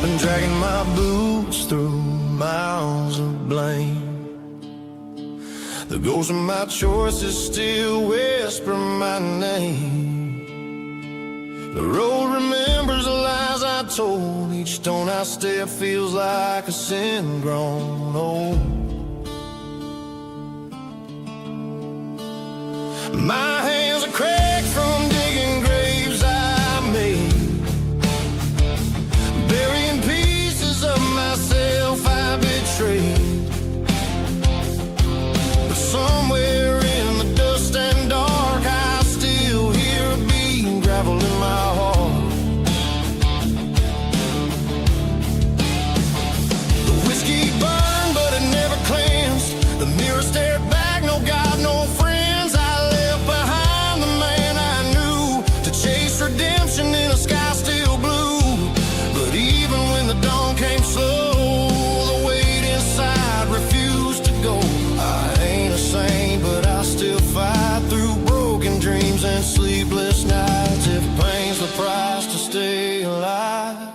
I've been dragging my boots through miles of blame. The ghosts of my choices still whisper my name. The road remembers the lies I told. Each stone I step feels like a sin grown old. My hands are cracked from digging graves I made, burying pieces of myself I betrayed. But somewhere in the dust and dark I still hear a beat gravel in my heart. The whiskey burned but it never cleansed. The mirror stared back, no God, no friends. I left behind the man I knew to chase redemption in a sky still blue. But even when the dawn came slow, the weight inside refused to go. I ain't a saint, but I still fight through broken dreams and sleepless nights. If pain's the price to stay alive,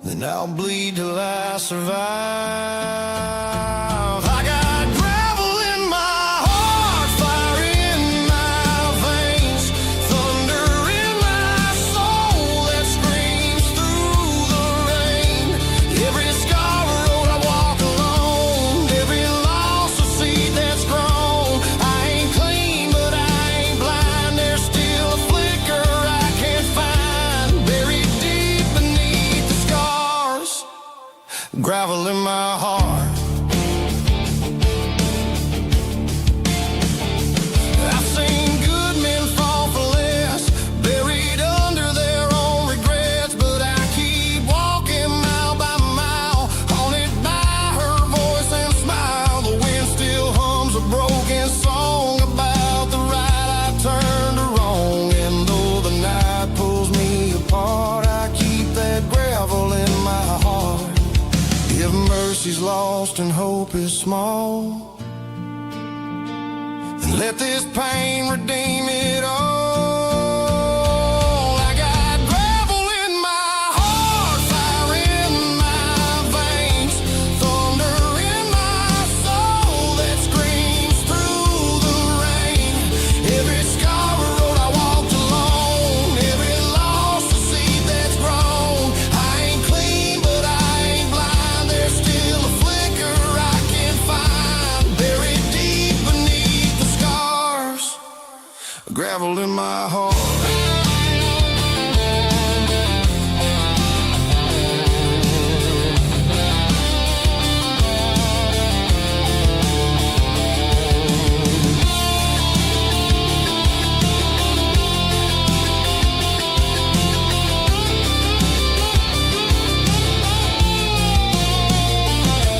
then I'll bleed till I survive. I got gravel in my heart, fire in my veins, thunder in my soul that screams through the rain. Every scar road I walk alone, every loss a seed that's grown. I ain't clean, but I ain't blind. There's still a flicker I can't find, buried deep beneath the scars. Gravel in my heart. I've seen good men fall for less, buried under their own regrets. But I keep walking mile by mile, haunted by her voice and smile. The wind still hums a broken song about the right I turned to wrong. And though the night pulls me apart, I keep that gravel in my heart. If mercy's lost and hope is small, then let this pain redeem it all. I got gravel in my heart, fire in my veins, thunder in my soul that screams through the rain. Every scar road I walked alone, every loss a seed that's grown. I ain't clean, but I ain't blind. There's still a flicker I can't find, buried deep beneath the scars. Gravel in my heart.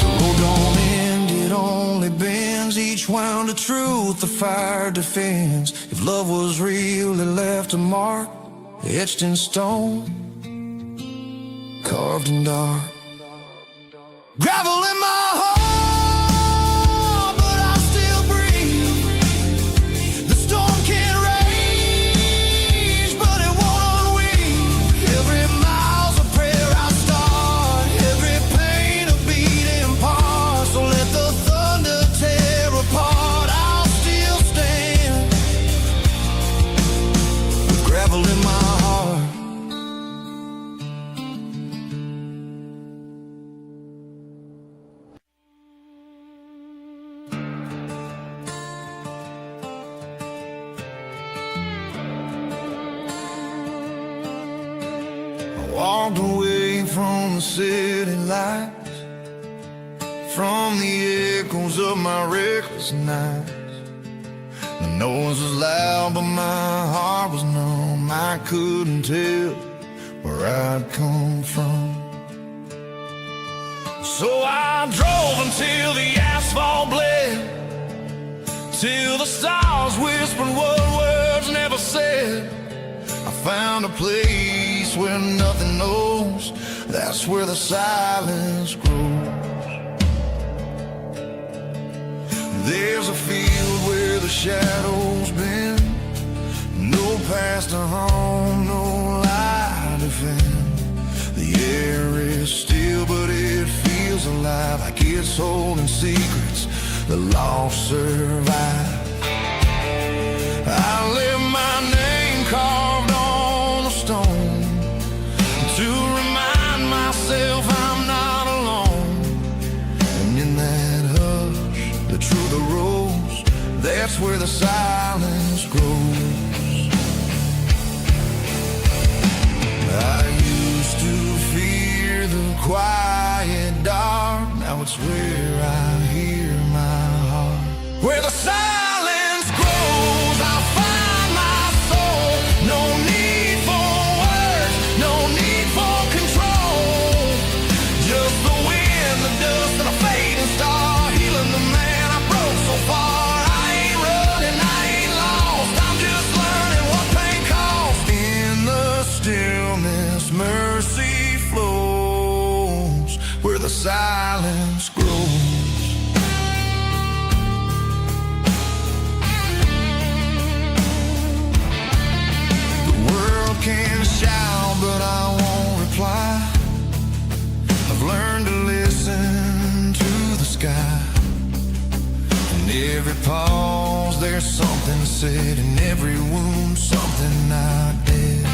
The road don't end, it only bends. Each wound of truth the fire defends. If love was real, it left a mark, etched in stone, carved in dark. Gravel in my heart, but I still breathe. The storm can rage, but it won't unweave. Every mile's a prayer I start, every pain a beating part. So let the thunder tear apart, I'll still stand with gravel in my heart. Walked away from the city lights, from the echoes of my reckless nights. The noise was loud, but my heart was numb. I couldn't tell where I'd come from. So I drove until the asphalt bled, till the stars whispered what words never said. I found a place where nothing knows, that's where the silence grows. There's a field where the shadows bend, no path to home, no light to defend. hearts holding secrets, the lost survive. I live my name carved on the stone to remind myself I'm not alone. And in that hush, the truth arose. That's where the silence grows. I used to fear the quiet dark. Now it's where I hear my heart. Where the silence grows, I'll find my soul. No need for words, no need for control. Just the wind, the dust, and a fading star, healing the man I broke so far. I ain't running, I ain't lost. I'm just learning what pain costs. In the stillness, mercy flows. Where the silence grows. Can shout, but I won't reply. I've learned to listen to the sky. In every pause there's something said, in every wound something I did.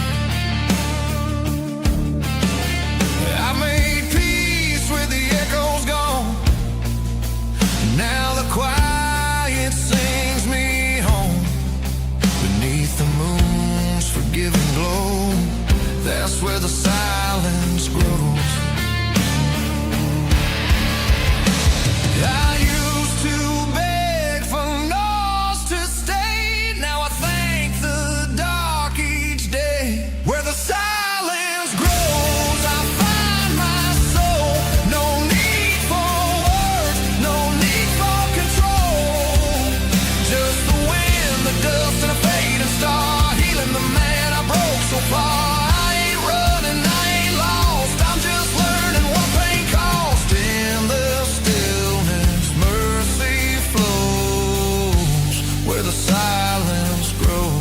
I made peace with the echoes gone. Now the quiet sings me home. Beneath the moon's forgiving glow, that's where the silence grows. I used to beg for noise to stay. Now I thank the dark each day. Where the silence grows, I find my soul. No need for words, no need for control. Just the wind, the dust, and a fading star, healing the man I broke so far. I ain't running, I ain't lost. I'm just learning what pain costs. In the stillness, mercy flows. Where the silence grows.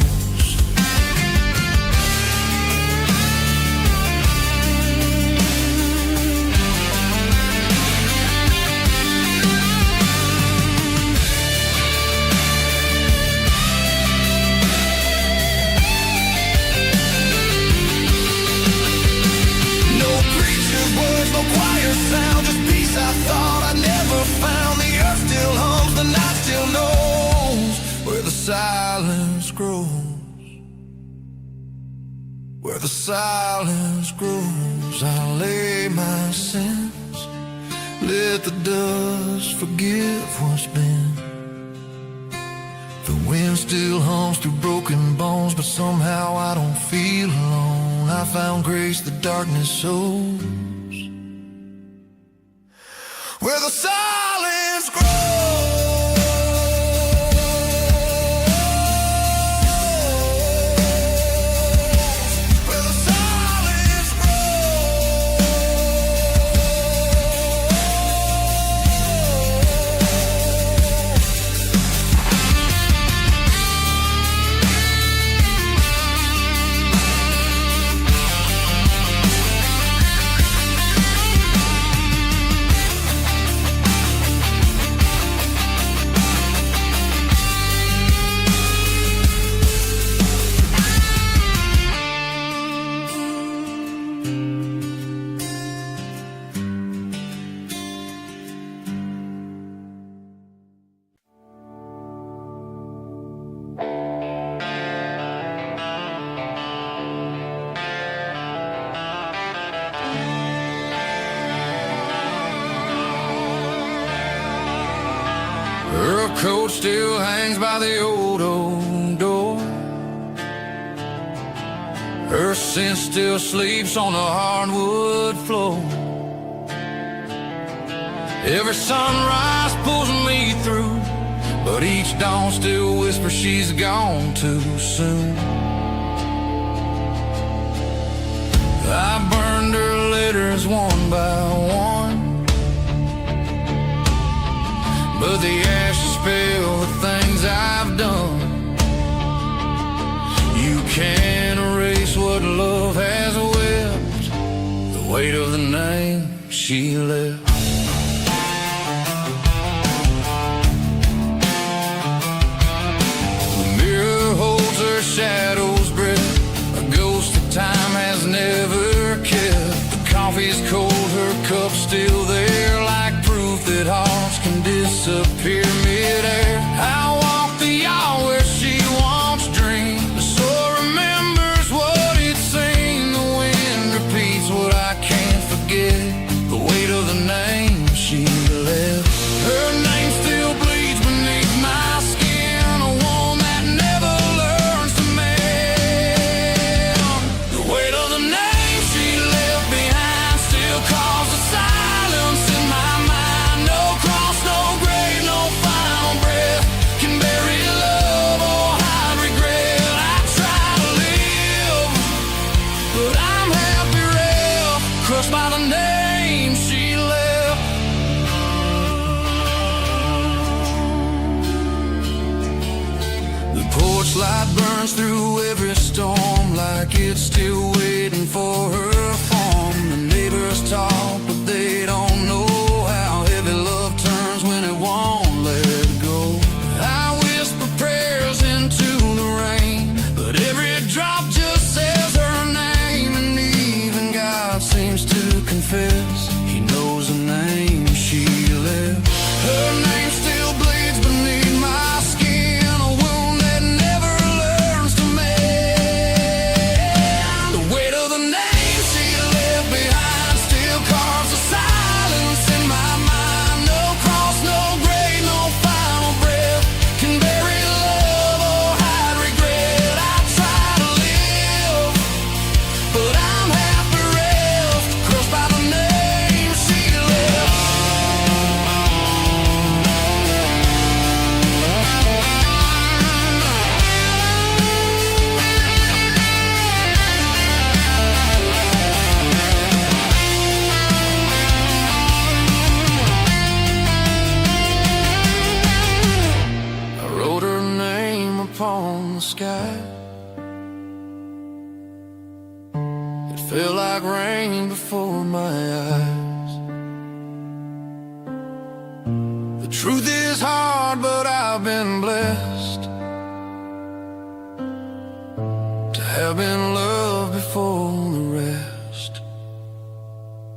No preacher words, no choir sound, just peace I thought I never found. The earth still hums, the night still knows. Where the silence grows. Where the silence grows, I lay my sins. Let the dust forgive what's been. The wind still hums through broken bones, but somehow I don't feel alone. I found grace the darkness shows. Where the silence grows. Where the silence Her coat still hangs by the old door. Her scent still sleeps on the hardwood floor. Every sunrise pulls me through, but each dawn still whispers she's gone too soon. I burned her letters one by one, but the ashes spell the things I've done. You can't erase what love has wept, the weight of the name she left. coffee's cold, her cup's still there, like proof that hearts can disappear midair. I walk the aisle where she once dreamed, the soul remembers what it's seen. The wind repeats what I can't forget, the weight of the name she left. Her name still bleeds beneath my skin, a wound that never learns to mend. The weight of the name she left behind still causes silence in my mind. No cross, no grave, no final breath can bury love or hide regret. I try to live, but I'm half bereft, crushed by the name she left. The porch light burns through every storm, like it's still waiting for her farm. The neighbors talk, but they don't know how heavy love turns when it won't let go. I whisper prayers into the rain, but every drop just says her name. And even God seems to confess he knows the name she left. Her name still bleeds beneath my skin, a wound that never learns to mend. The weight of the name she left behind still carves a silence in my mind. No cross, no grave, no final breath can bury love or hide regret. I try to live, but I'm half bereft, crushed by the name she left. I wrote her name upon the sky. It felt like rain before my eyes. The truth is hard, but I've been blessed to have been loved before the rest.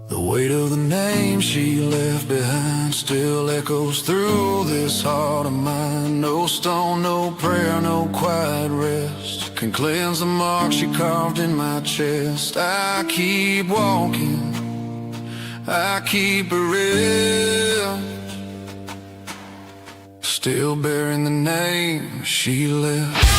The weight of the name she left behind still echoes through this heart of mine. No stone, no prayer, no quiet rest can cleanse the mark she carved in my chest. I keep walking, I keep bereft, still bearing the name she left.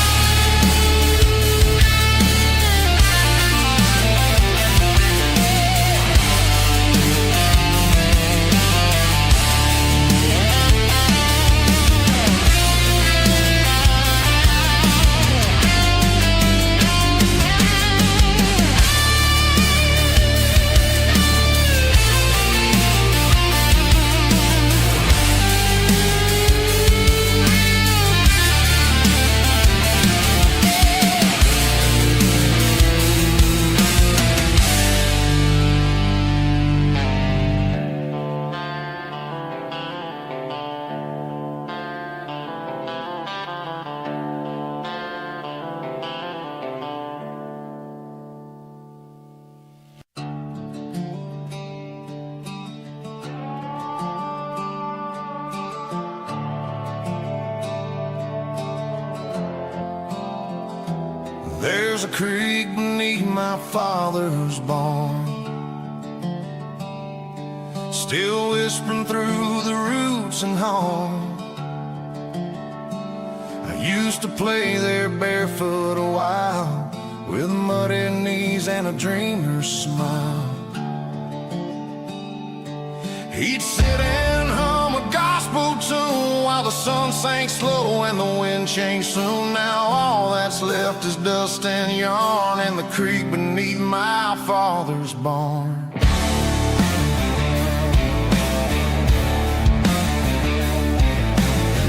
There's a creek beneath my father's barn, still whispering through the roots and home. I used to play there barefoot a while, with muddy knees and a dreamer's smile. He'd sit and hum a gospel tune while the sun sank slow and the wind changed soon. Now all that's left is dust and yarn, and the creek beneath my father's barn.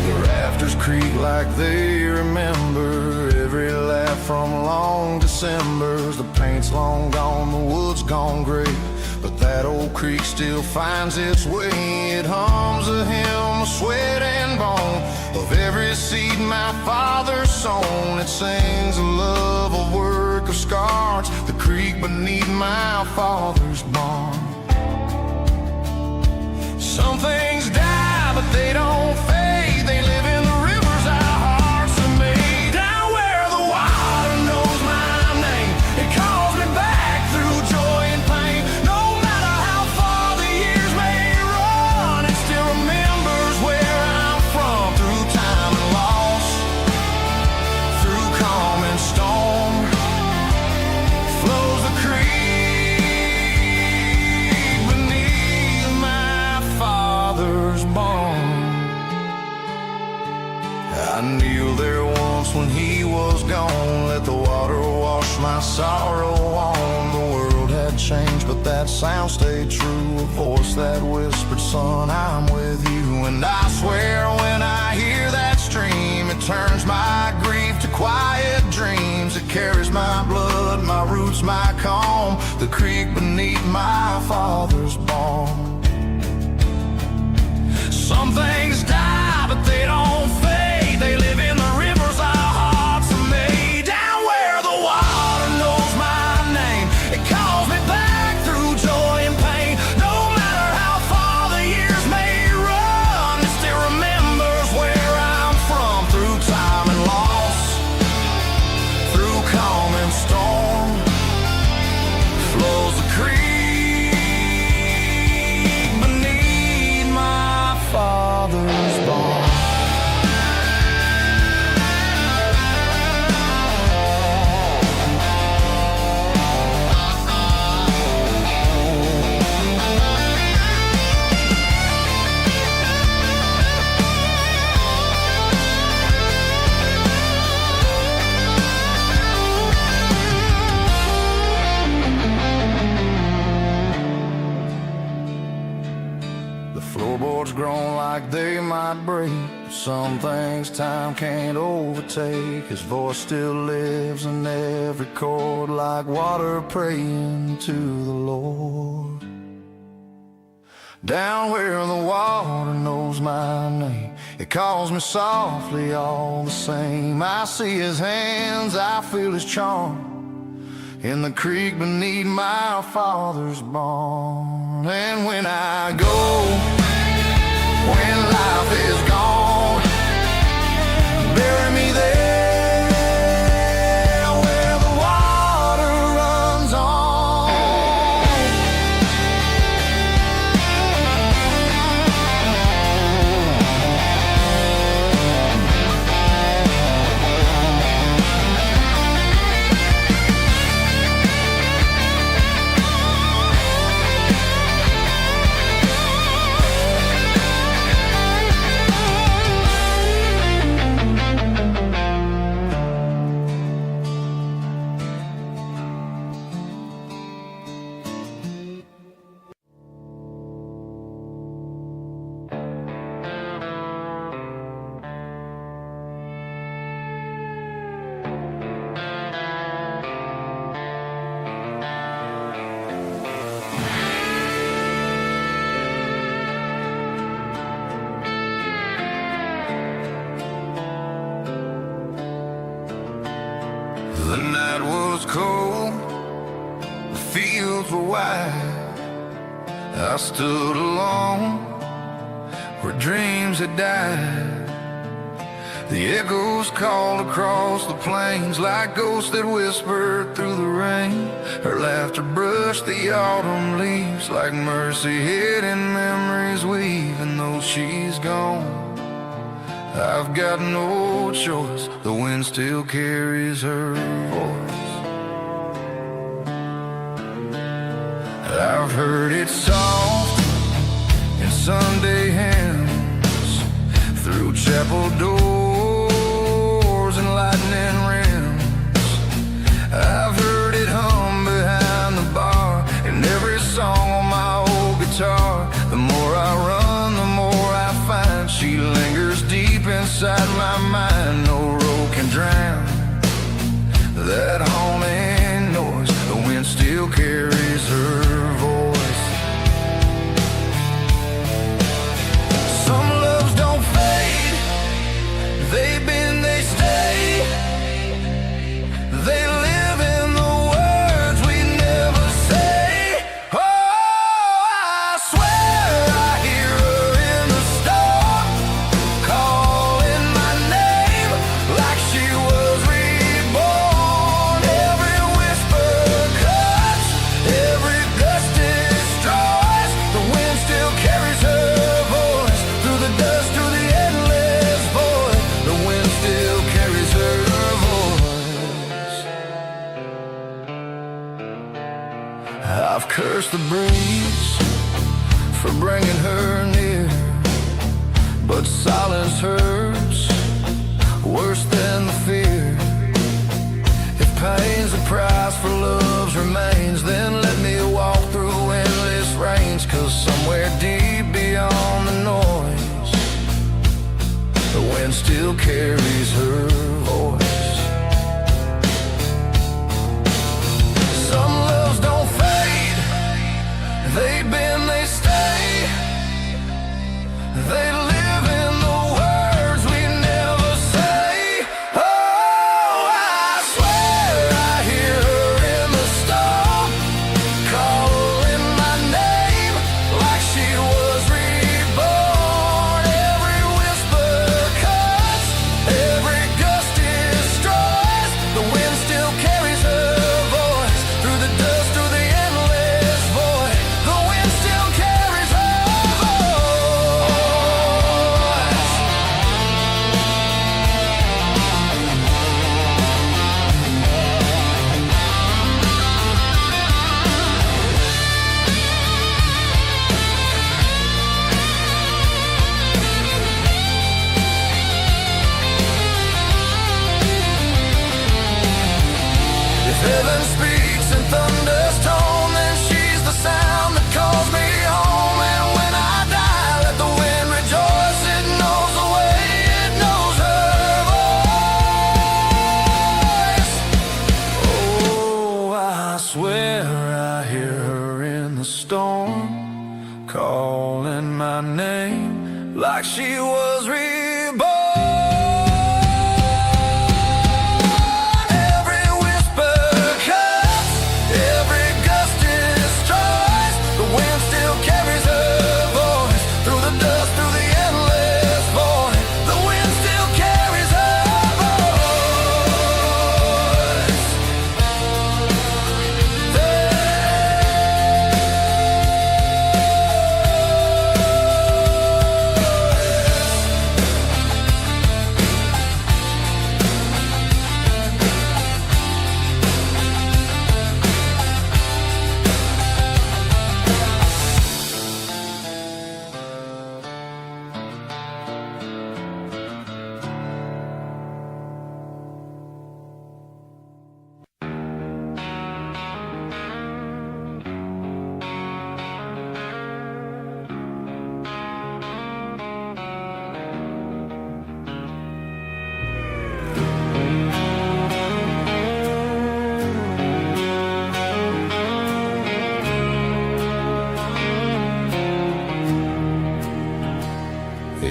The rafters creak like they remember every laugh from long Decembers. The paint's long gone, the wood's gone gray, but that old creek still finds its way. It hums a hymn of sweat and bone, of every seed my father sown. It sings a love, a work of scars, the creek beneath my father's barn. Some things die, but they don't fade. They live in the rivers our hearts have made. Down where the water knows my name, it calls me back through joy and pain. No matter how far the years may run, it still remembers where I'm from. Through time and loss, through calm and storm, flows the creek beneath my father's barn. I kneeled there once when he was gone, let the water wash my sorrow on. The world had changed, but that sound stayed true, a voice that whispered, son, I'm with you. And I swear when I hear that stream, it turns my grief to quiet dreams. It carries my blood, my roots, my calm, the creek beneath my father's barn. Some things die, but they don't fade. They live in the rivers our hearts have made. Down where the water knows my name, it calls me back through joy and pain. No matter how far the years may run, it still remembers where I'm from. Through time and loss, through calm and storm, flows the creek beneath my father's barn. The floorboards groan like they might break. Some things time can't overtake. His voice still lives in every chord, like water praying to the Lord. Down where the water knows my name, it calls me softly all the same. I see his hands, I feel his charm, in the creek beneath my father's barn. And when I go, when life is gone, bury me there where the water runs on. The night was cold, the fields were wide. I stood alone where dreams had died. The echoes called across the plains like ghosts that whispered through the rain. Her laughter brushed the autumn leaves like mercy hidden memories weaving. Though she's gone, I've got no choice, the wind still carries her voice. I've heard it soft in Sunday hymns, through chapel doors and lightning rims. I've heard it hum behind the bar in every song on my old guitar. The more I run, the more I find she lingers deep inside my mind. No road can drown that haunting noise, the wind still carries her voice. Some loves don't fade, I've cursed the breeze for bringing her near, but silence hurts worse than the fear. If pain's the price for love's remains, then let me walk through endless range, 'cause somewhere deep beyond the noise, the wind still carries her voice. Some loves don't fade, they bend, they stay, they live in the words we never say. Oh, I swear I hear her in the storm, calling my name like she was reborn. Every whisper cuts, every gust destroys, the wind still carries her voice through the dust, through the endless void. The wind still carries her voice. If heaven speaks in thunder's tone, then she's the sound that calls me home. And when I die, let the wind rejoice. It knows the way, it knows her voice. Oh, I swear I hear her in the storm, calling my name like she was reborn. Every whisper cuts, every gust destroys, the wind still carries her voice through the dust, through the endless void. The wind still carries her voice.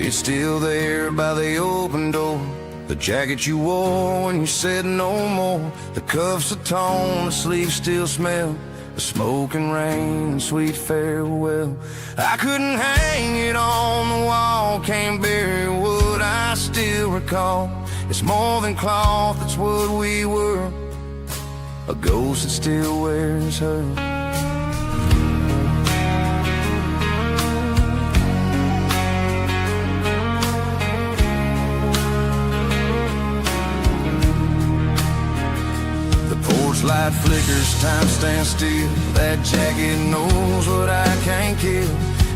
It's still there by the open door, the jacket you wore when you said no more, the cuffs are torn, the sleeves still smell, the smoke and rain and sweet farewell. I couldn't hang it on the wall, can't bury what I still recall. It's more than cloth, it's what we were, a ghost that still wears her. Light flickers, time stands still. That jacket knows what I can't kill.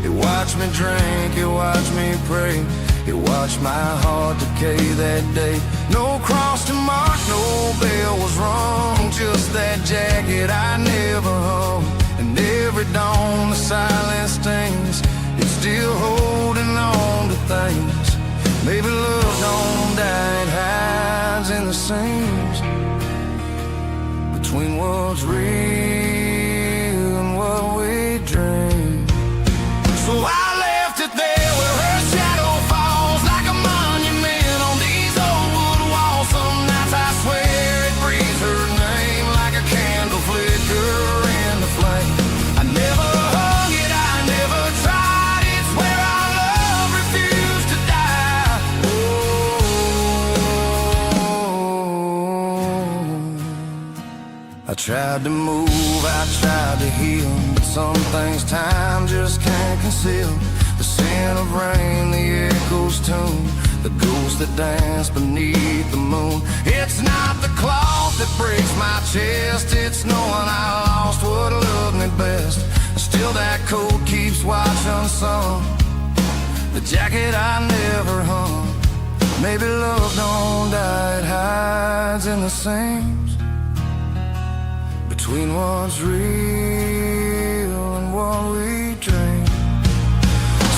It watched me drink, it watched me pray, it watched my heart decay that day. No cross to mark, no bell was rung, just that jacket I never hung. And every dawn the silence stings, it's still holding on to things. Maybe love don't die, it hides in the seams between what's real and what we dream. So I left it there where her shadow falls like a monument on these old wood walls. Some nights I swear it breathes her name like a candle flicker in the flame. I never hung it, I never tried. It's where our love refused to die. I tried to move, I tried to heal, but some things time just can't conceal. The scent of rain, the echo's tune, the ghosts that dance beneath the moon. It's not the cloth that breaks my chest, it's knowing I lost what loved me it best. Still that coat keeps watch unsung, the jacket I never hung. Maybe love don't die, it hides in the seams between what's real and what we dream.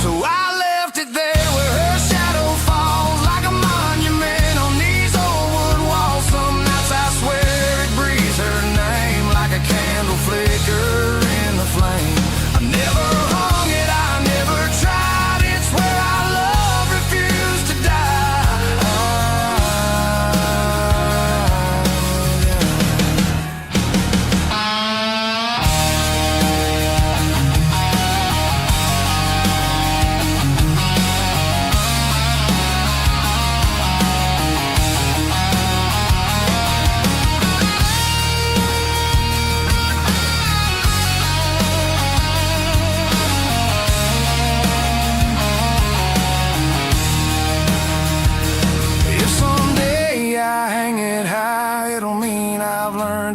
So I left it there where her shadow falls like a monument on these old wood walls. Some nights I swear it breathes her name like a candle flicker in the flame. I never hung it, I never tried. It's where our love refused to die.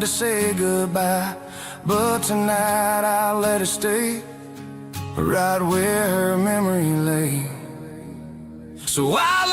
To say goodbye, but tonight I'll let it stay right where her memory lay. So I